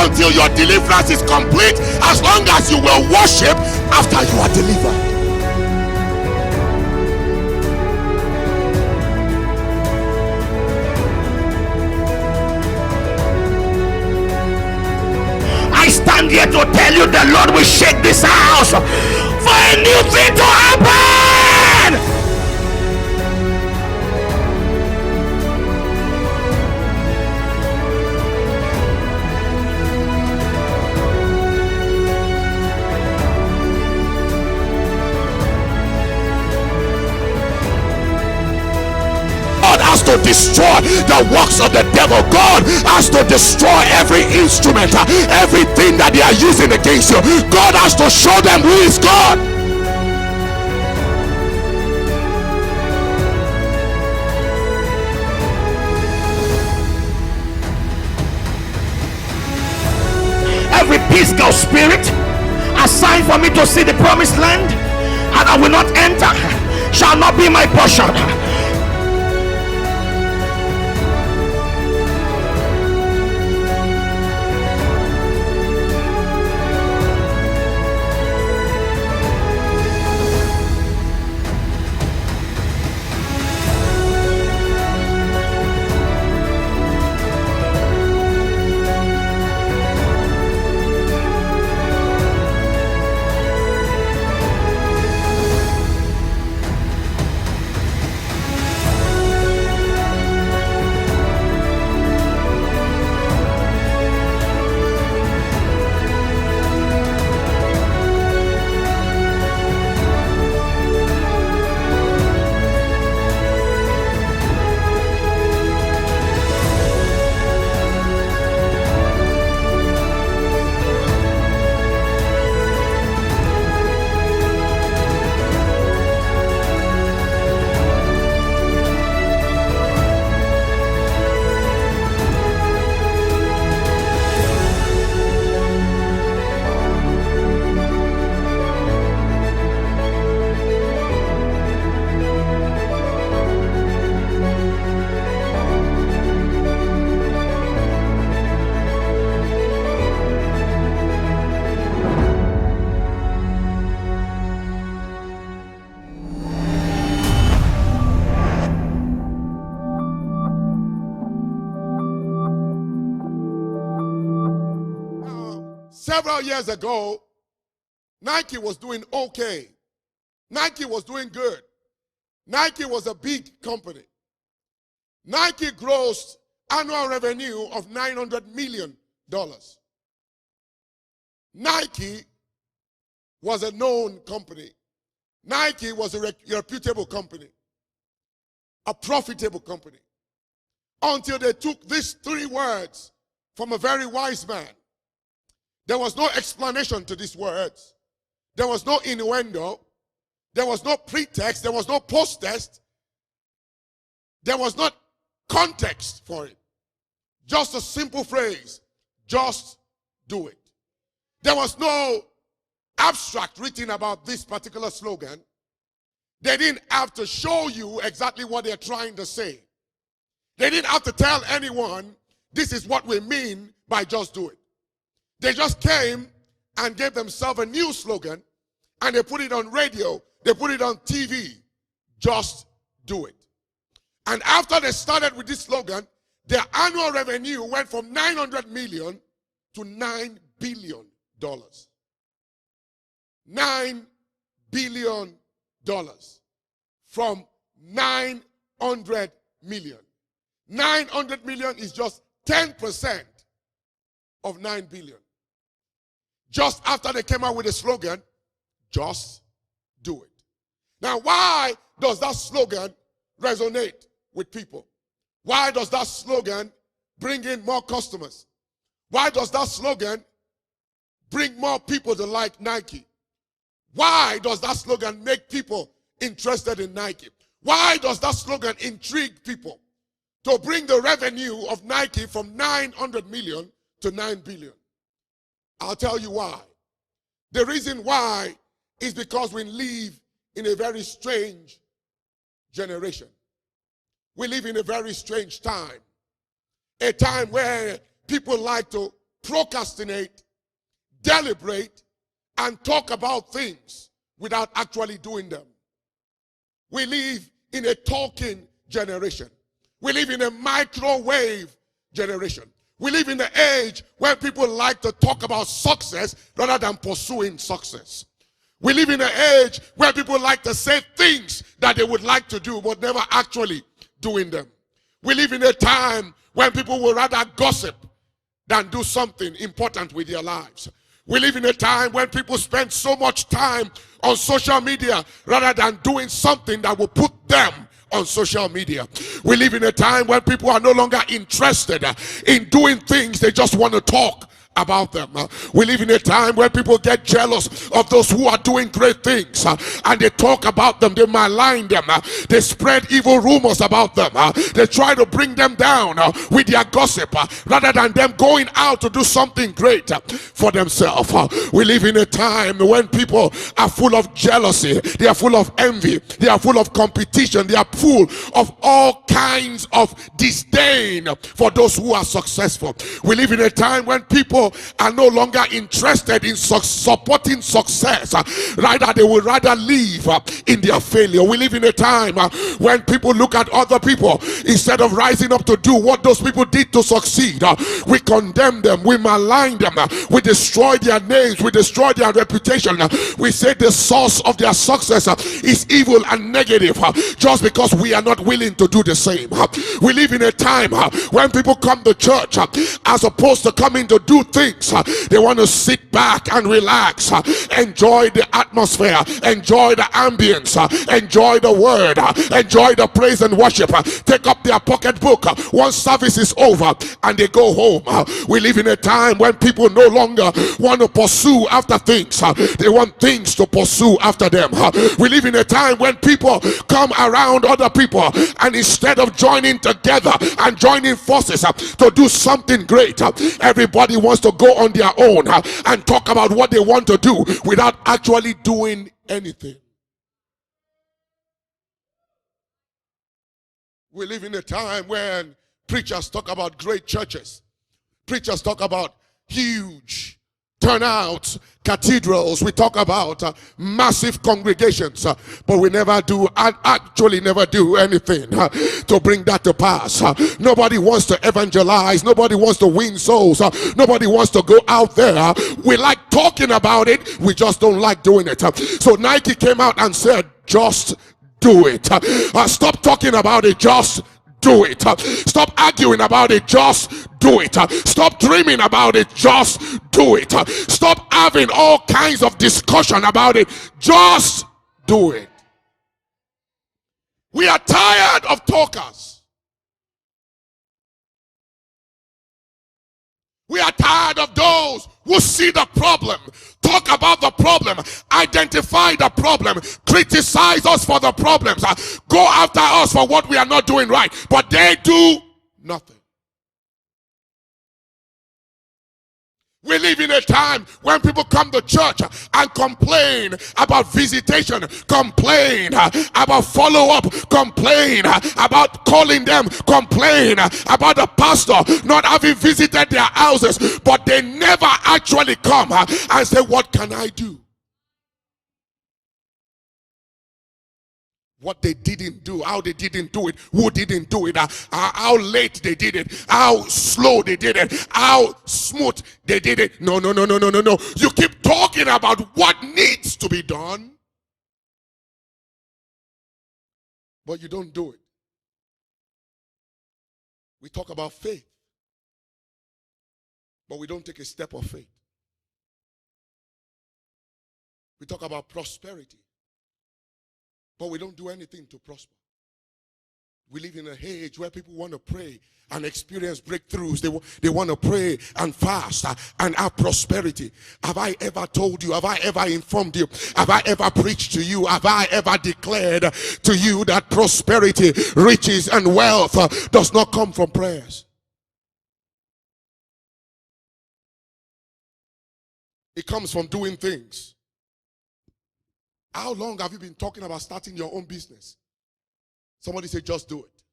until your deliverance is complete, as long as you will worship after you are delivered. I stand here to tell you the Lord will shake this house for a new thing to happen. To destroy the works of the devil. God has to destroy every instrument, everything that they are using against you. God has to show them who is God. Every physical spirit assigned for me to see the promised land and I will not enter shall not be my portion. Several years ago, Nike was doing okay. Nike was doing good. Nike was a big company. Nike grossed annual revenue of $900 million. Nike was a known company. Nike was a reputable company, a profitable company, until they took these three words from a very wise man. There was no explanation to these words. There was no innuendo. There was no pretext. There was no post-test. There was not context for it. Just a simple phrase, just do it. There was no abstract written about this particular slogan. They didn't have to show you exactly what they're trying to say. They didn't have to tell anyone, this is what we mean by just do it. They just came and gave themselves a new slogan, and they put it on radio, they put it on TV, just do it. And after they started with this slogan, their annual revenue went from $900 million to $9 billion. $9 billion from 900 million. 900 million is just 10% of 9 billion. Just after they came out with the slogan, just do it. Now, why does that slogan resonate with people? Why does that slogan bring in more customers? Why does that slogan bring more people to like Nike? Why does that slogan make people interested in Nike? Why does that slogan intrigue people to bring the revenue of Nike from 900 million to 9 billion? I'll tell you why. The reason why is because we live in a very strange generation. We live in a very strange time. A time where people like to procrastinate, deliberate, and talk about things without actually doing them. We live in a talking generation. We live in a microwave generation. We live in the age where people like to talk about success rather than pursuing success. We live in an age where people like to say things that they would like to do but never actually doing them. We live in a time when people would rather gossip than do something important with their lives. We live in a time when people spend so much time on social media rather than doing something that will put them on social media. We live in a time when people are no longer interested in doing things, they just want to talk about them. We live in a time where people get jealous of those who are doing great things and they talk about them, they malign them, they spread evil rumors about them, they try to bring them down with their gossip rather than them going out to do something great for themselves. We live in a time when people are full of jealousy, they are full of envy, they are full of competition, they are full of all kinds of disdain for those who are successful. We live in a time when people are no longer interested in supporting success. Rather, they would rather live in their failure. We live in a time when people look at other people instead of rising up to do what those people did to succeed. We condemn them, we malign them, we destroy their names, we destroy their reputation. We say the source of their success is evil and negative just because we are not willing to do the same. We live in a time when people come to church as opposed to coming to do things. They want to sit back and relax, enjoy the atmosphere, enjoy the ambience, enjoy the word, enjoy the praise and worship, take up their pocketbook once service is over and they go home. We live in a time when people no longer want to pursue after things, they want things to pursue after them. We live in a time when people come around other people and instead of joining together and joining forces to do something great, everybody wants to go on their own and talk about what they want to do without actually doing anything. We live in a time when preachers talk about great churches. Preachers talk about huge turnouts, cathedrals. We talk about massive congregations, but we never do, actually never do anything to bring that to pass. Nobody wants to evangelize. Nobody wants to win souls. Nobody wants to go out there. We like talking about it. We just don't like doing it. So Nike came out and said, just do it. Stop talking about it. Just do it. Stop arguing about it. Just do it. Stop dreaming about it. Just do it. Stop having all kinds of discussion about it. Just do it. We are tired of talkers. We are tired of those who see the problem, talk about the problem, identify the problem, criticize us for the problems, go after us for what we are not doing right, but they do nothing. We live in a time when people come to church and complain about visitation, complain about follow-up, complain about calling them, complain about the pastor not having visited their houses, but they never actually come and say, what can I do? What they didn't do, how they didn't do it, who didn't do it, how late they did it, how slow they did it, how smooth they did it. No. You keep talking about what needs to be done, but you don't do it. We talk about faith, but we don't take a step of faith. We talk about prosperity, but we don't do anything to prosper. We live in an age where people want to pray and experience breakthroughs. They want to pray and fast and have prosperity. Have I ever told you? Have I ever informed you? Have I ever preached to you? Have I ever declared to you that prosperity, riches, and wealth does not come from prayers? It comes from doing things. How long have you been talking about starting your own business? Somebody say, just do it.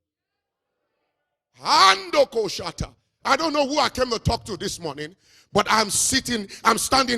Hando koshata. I don't know who I came to talk to this morning, but I'm standing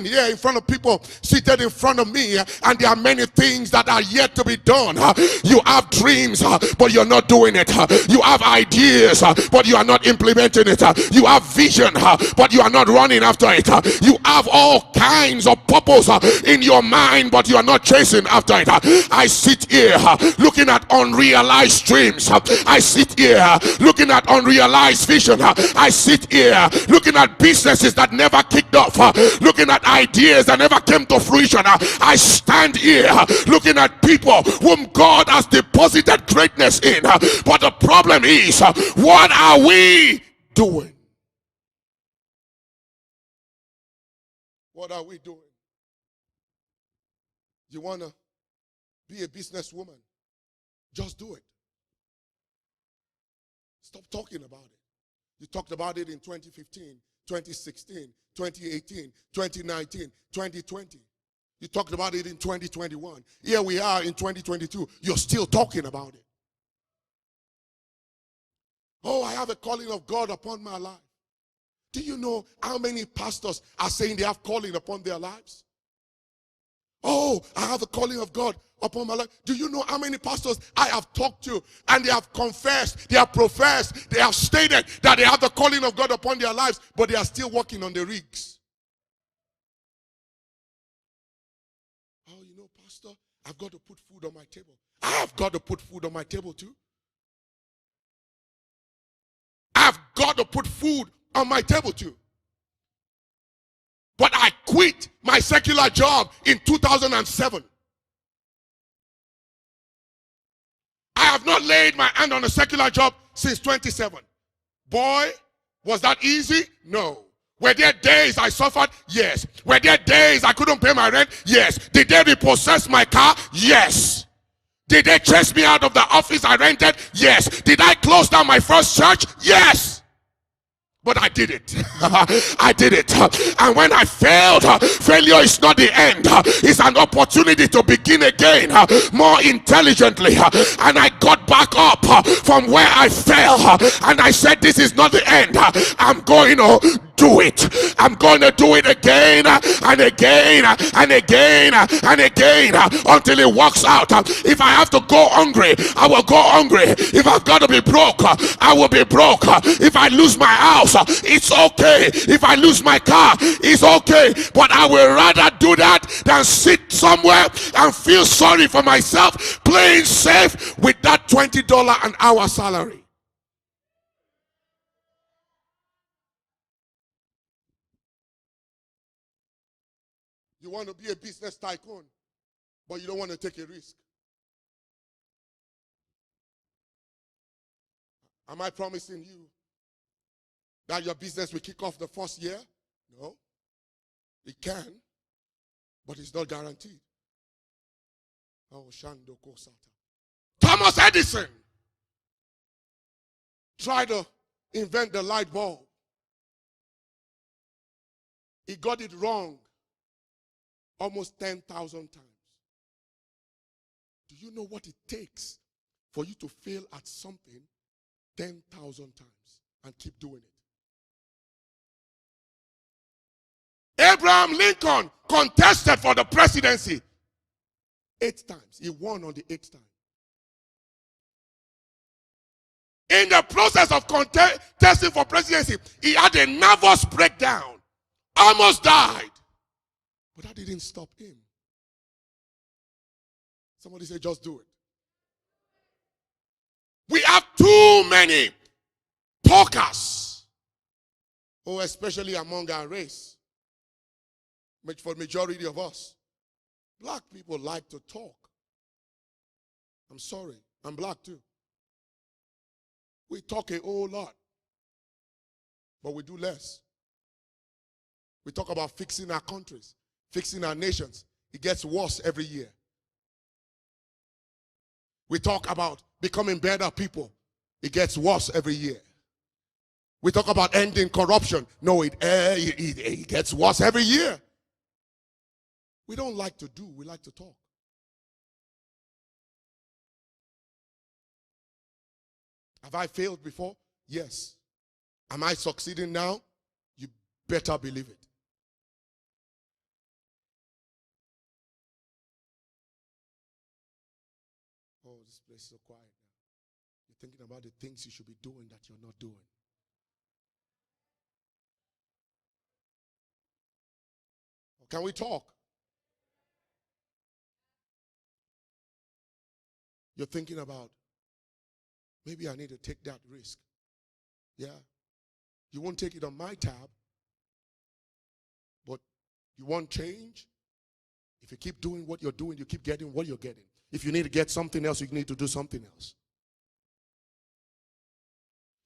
here in front of people seated in front of me, and there are many things that are yet to be done. You have dreams, but you're not doing it. You have ideas, but you are not implementing it. You have vision, but you are not running after it. You have all kinds of purpose in your mind, but you are not chasing after it. I sit here looking at unrealized dreams. I sit here looking at unrealized vision. I sit here looking at businesses that never kicked off, looking at ideas that never came to fruition. I stand here looking at people whom God has deposited greatness in. But the problem is, what are we doing? What are we doing? You want to be a businesswoman? Just do it. Stop talking about it. You talked about it in 2015, 2016, 2018, 2019, 2020. You talked about it in 2021. Here we are in 2022. You're still talking about it. Oh, I have a calling of God upon my life. Do you know how many pastors are saying they have calling upon their lives? Oh, I have a calling of God upon my life. Do you know how many pastors I have talked to, and they have confessed, they have professed, they have stated that they have the calling of God upon their lives, but they are still working on the rigs? Oh, you know, Pastor, I've got to put food on my table. I have got to put food on my table too. I've got to put food on my table too. But I quit my secular job in 2007. I have not laid my hand on a secular job since 27. Boy, was that easy? No. Were there days I suffered? Yes. Were there days I couldn't pay my rent? Yes. Did they repossess my car? Yes. Did they chase me out of the office I rented? Yes. Did I close down my first church? Yes. But I did it. I did it. And when I failed, failure is not the end. It's an opportunity to begin again more intelligently. And I got back up from where I fell. And I said, this is not the end. I'm going to do it. I'm going to do it again and again and again and again until it works out. If I have to go hungry, I will go hungry. If I've got to be broke, I will be broke. If I lose my house, it's okay. If I lose my car, it's okay. But I will rather do that than sit somewhere and feel sorry for myself playing safe with that $20 an hour salary. You want to be a business tycoon, but you don't want to take a risk. Am I promising you that your business will kick off the first year? No. It can, but it's not guaranteed. Oh, Shando Kosata. Thomas Edison tried to invent the light bulb. He got it wrong almost 10,000 times. Do you know what it takes for you to fail at something 10,000 times and keep doing it? Abraham Lincoln contested for the presidency 8 times. He won on the 8th time. In the process of contesting for presidency, he had a nervous breakdown. Almost died. But that didn't stop him. Somebody say, just do it. We have too many talkers. Oh, especially among our race. For the majority of us. Black people like to talk. I'm sorry. I'm black too. We talk a whole lot. But we do less. We talk about fixing our countries. Fixing our nations. It gets worse every year. We talk about becoming better people. It gets worse every year. We talk about ending corruption. No, it gets worse every year. We don't like to do, we like to talk. Have I failed before? Yes. Am I succeeding now? You better believe it. Oh, this place is so quiet now. You're thinking about the things you should be doing that you're not doing. Can we talk? You're thinking about, maybe I need to take that risk. Yeah. You won't take it on my tab, but you want change? If you keep doing what you're doing, you keep getting what you're getting. If you need to get something else, you need to do something else.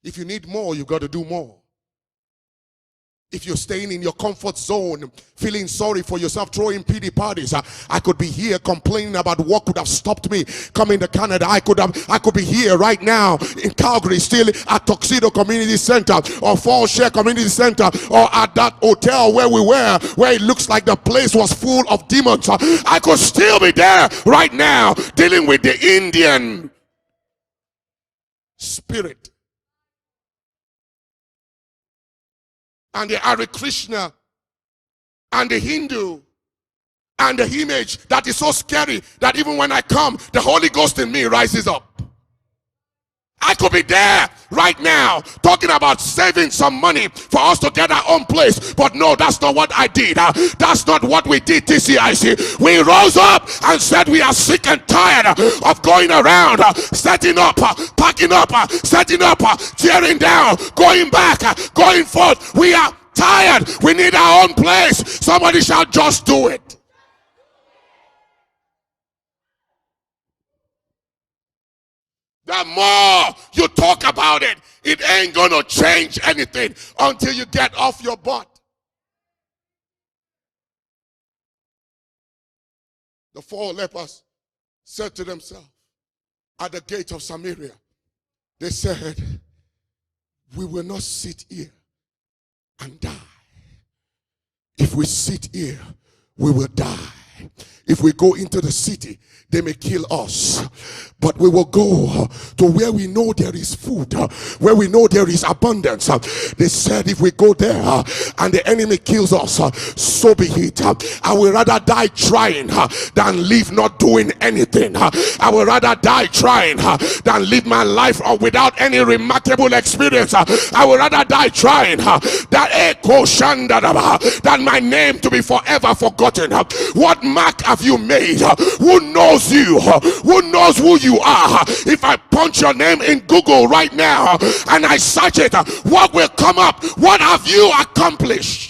If you need more, you've got to do more. If you're staying in your comfort zone, feeling sorry for yourself, throwing pity parties, I could be here complaining about what could have stopped me coming to Canada. I could be here right now in Calgary, still at Tuxedo Community Center or Falls Share Community Center, or at that hotel where we were, where it looks like the place was full of demons. I could still be there right now dealing with the Indian spirit and the Hare Krishna and the Hindu and the image that is so scary that even when I come, the Holy Ghost in me rises up. I could be there right now talking about saving some money for us to get our own place, but no, that's not what I did. That's not what we did, TCIC. We rose up and said we are sick and tired of going around, setting up, packing up, setting up, tearing down, going back, going forth. We are tired. We need our own place. Somebody shall just do it. The more you talk about it, it ain't gonna change anything until you get off your butt. The 4 lepers said to themselves at the gate of Samaria, they said, we will not sit here and die. If we sit here, we will die. If we go into the city, they may kill us, but we will go to where we know there is food, where we know there is abundance. They said if we go there and the enemy kills us, so be it. I would rather die trying than live not doing anything. I would rather die trying than live my life without any remarkable experience. I would rather die trying than my name to be forever forgotten. What mark have you made? Who knows you? Who knows who you are? If I punch your name in Google right now and I search it, what will come up? What have you accomplished?